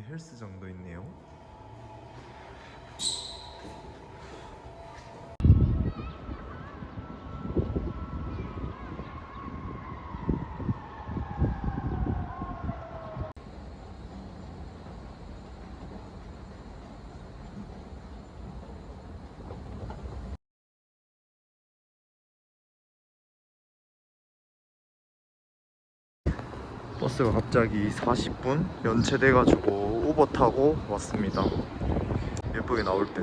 헬스장도 있네요. 버스가 갑자기 40분 연체돼가지고 우버 타고 왔습니다. 예쁘게 나올 때.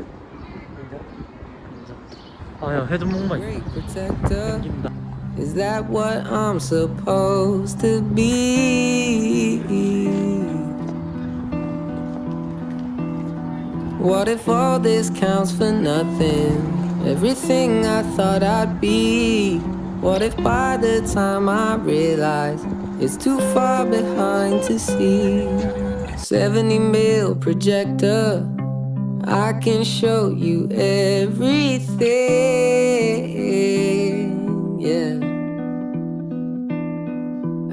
아야 해전목마 Great protector. 생긴다. Is that what I'm supposed to be? What if all this counts for nothing? Everything I thought I'd be. What if by the time I realize it's too far behind to see? 70 mil projector, I can show you everything, yeah.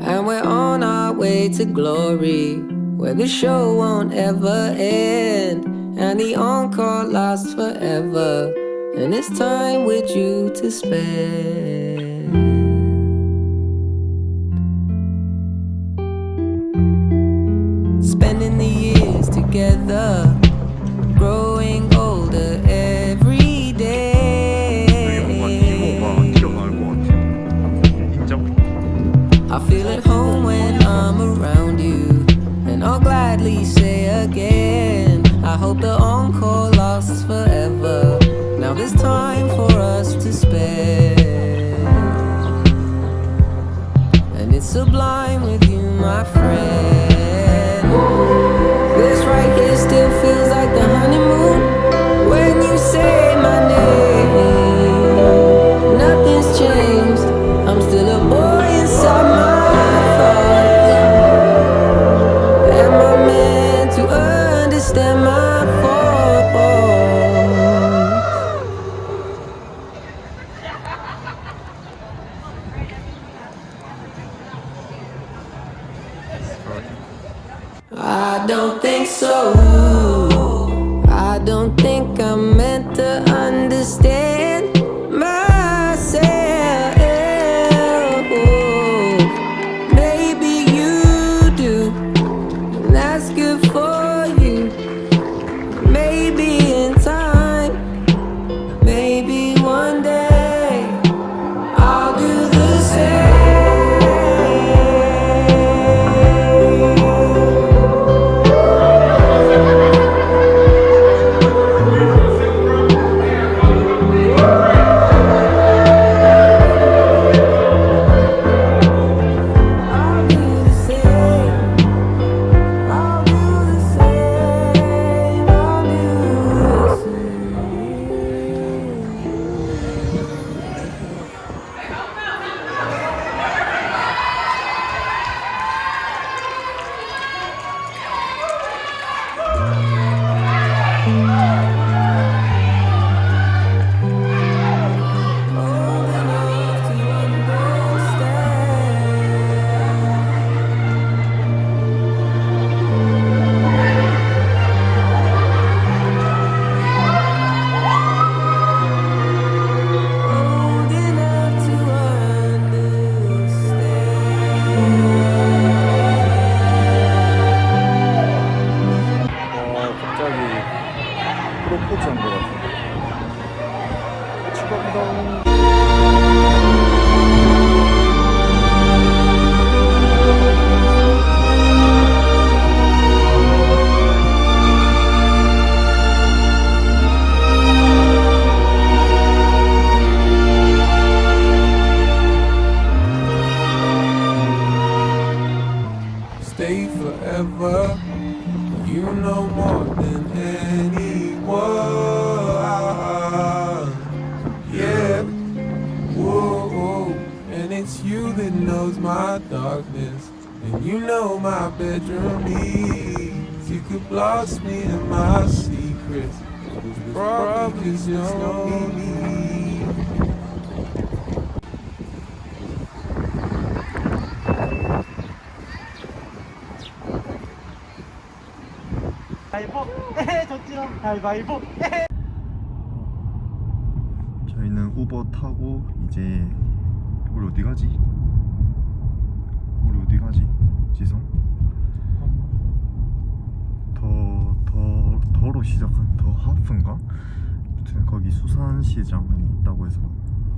And we're on our way to glory, where the show won't ever end, and the encore lasts forever, and it's time with you to spend. Spending the years together, growing older every 뭔가 day. 이모가 튀어나올 것 같아. 인정? I feel at home when I'm around you, and I'll gladly say again, I hope the encore lasts forever. Now there's time for us to spend, and it's sublime with you, my friend. This right here still feels like the honeymoon. When you say my name, nothing's changed. I'm still a boy inside my thoughts. Am I meant to understand my faults? I don't think so. I don't think I'm meant to understand myself. Maybe you do, and that's good for you. Maybe in time, maybe one day I'll do the same. I'll do the same. I'll do the same. I'll do the same. Old enough to understand. Old enough to understand. 갑자기 프로포즈 한 것 같은데. 축하합니다. Stay forever. You know more than anyone. Yeah. Whoa. And it's you that knows my darkness. And you know my bedroom needs. You could blast me in my secrets. Probably just know me. 가위바위보 좋지롱 가위바위보 저희는 우버 타고 이제 우리 어디 가지? 우리 어디 가지? 지성? 더로 시작한 더 하프인가? 아무튼 거기 수산시장이 있다고 해서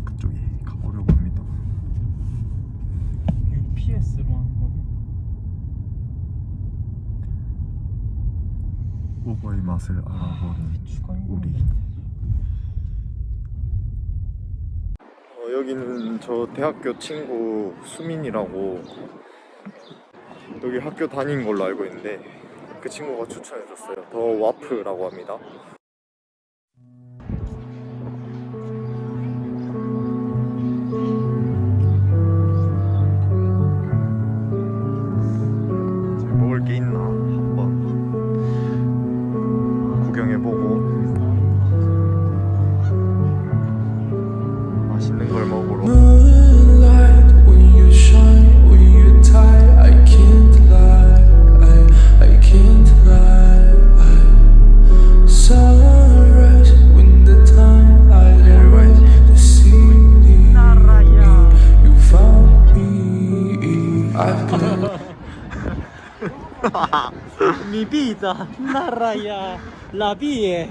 그쪽에 가보려고 합니다. UPS로 하는 거네. 우버의 맛을 알아보는 우리. 여기는 저 대학교 친구 수민이라고 여기 학교 다닌 걸로 알고 있는데 그 친구가 추천해줬어요. 더 와프라고 합니다. 먹을 게 있나 한번 구경해보고 맛있는 걸 먹으러. Moonlight, when you shine, when you tie, I can't lie, I can't lie. Sunrise, when the time I rise to see me, you found me. I've been Mi vita narraia la vie.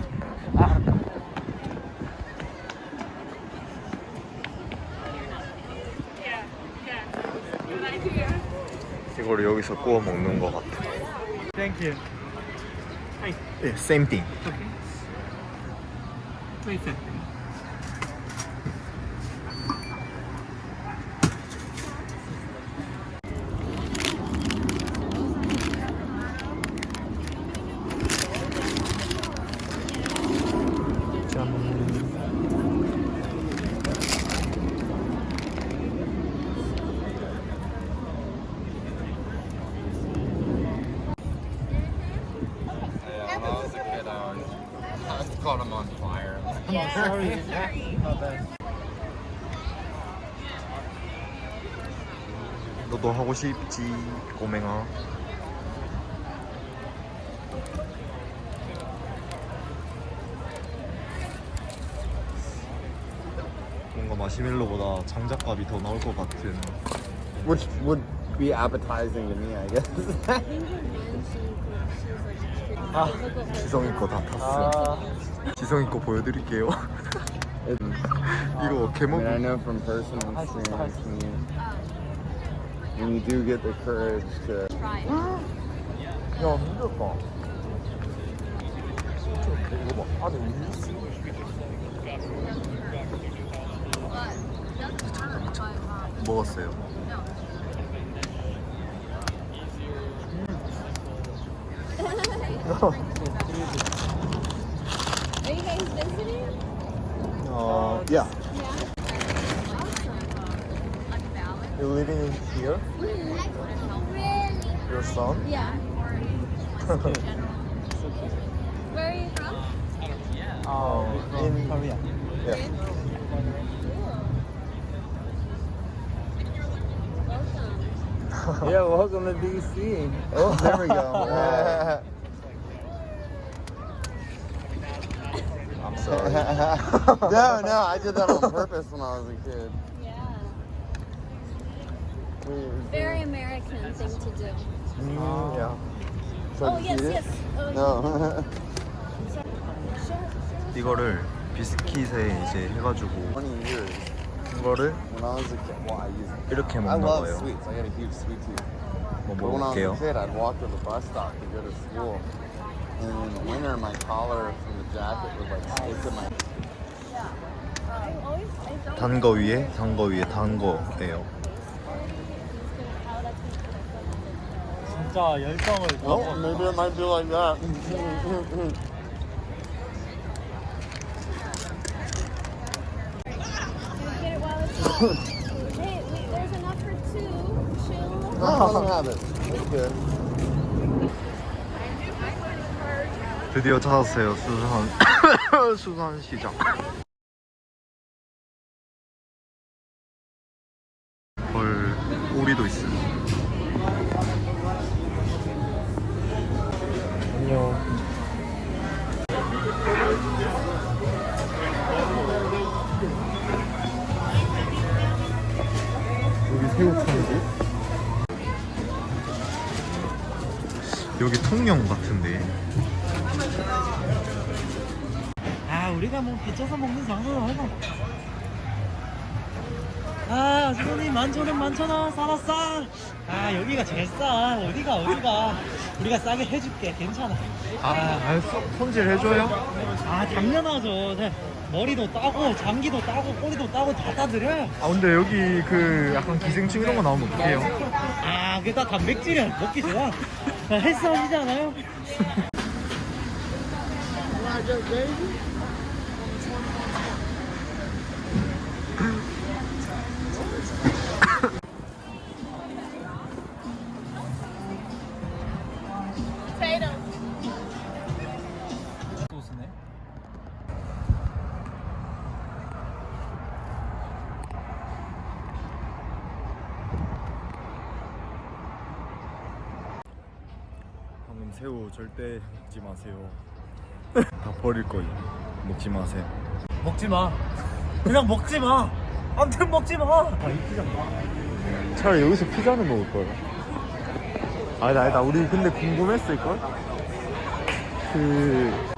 이거를 여기서 구워 먹는 것 같아. Thank you. 네, same thing. Wait a Caught him on fire. Sorry. My bad. 너도 하고 싶지, 꼬맹아. 뭔가 마시멜로보다 장작값이 더 나올 것 같은. Which would be appetizing to me, I guess. 지성이 거 다 탔어. 지성이 거 보여드릴게요. 이거 I 개먹. mean, I know from personal experience when you do get the courage to. 야, 힘들다. 이거 봐, 안에 음료수. 먹었어요. Are you guys visiting? Yeah. Yeah. You're living in here? Really? Your son? Yeah. Where are you from? In Korea. yeah. Welcome. Yeah, welcome to DC. Oh, there we go. I'm sorry. No, I did that on purpose when I was a kid. Yeah. Very American thing to do. Yeah. Oh, yes, yes. Oh, No. 이거를 비스킷에 이제 해가지고 20 years 이거를 when I was a kid. Well, I used to. 이렇게 I 먹나 love 봐요. sweets. I got a huge sweet tooth. 뭐 But when I was 먹을게요. a kid, I'd walk to the bus stop to go to school. And in the winter, my collar from the jacket would like stick to my. 단 거 위에 단 거 위에 단 거예요. 진짜 열정을 Oh, maybe it might be like that. Get it while it's Hey, there's enough for two. Chill. No, let him have it. It's good. 드디어 찾았어요. 수산 수산시장. 헐, 오리도 있어요. 안녕. 여기 통영 같은데. 아 우리가 뭐 비춰서 먹는 장소는 아니고. 아 아주머니 11,000원 살았어. 아 여기가 제일 싸. 어디가 우리가 싸게 해줄게. 괜찮아. 손질 해줘요? 아 당연하죠. 네. 머리도 따고 장기도 따고 꼬리도 따고 다 따드려요. 아 근데 여기 그 약간 기생충 이런 거 나오면 어떡해요? 아 그게 다 단백질이야. 먹기 좋아. 헬스 하시지 않아요? 소스네. 방금 새우 절대 먹지 마세요. 다 버릴 거예요. 먹지 마세요. 먹지 마. 그냥 먹지 마. 아무튼 먹지 마. 차라리 여기서 피자는 먹을 거야. 아니다. 우리 근데 궁금했을 걸? 그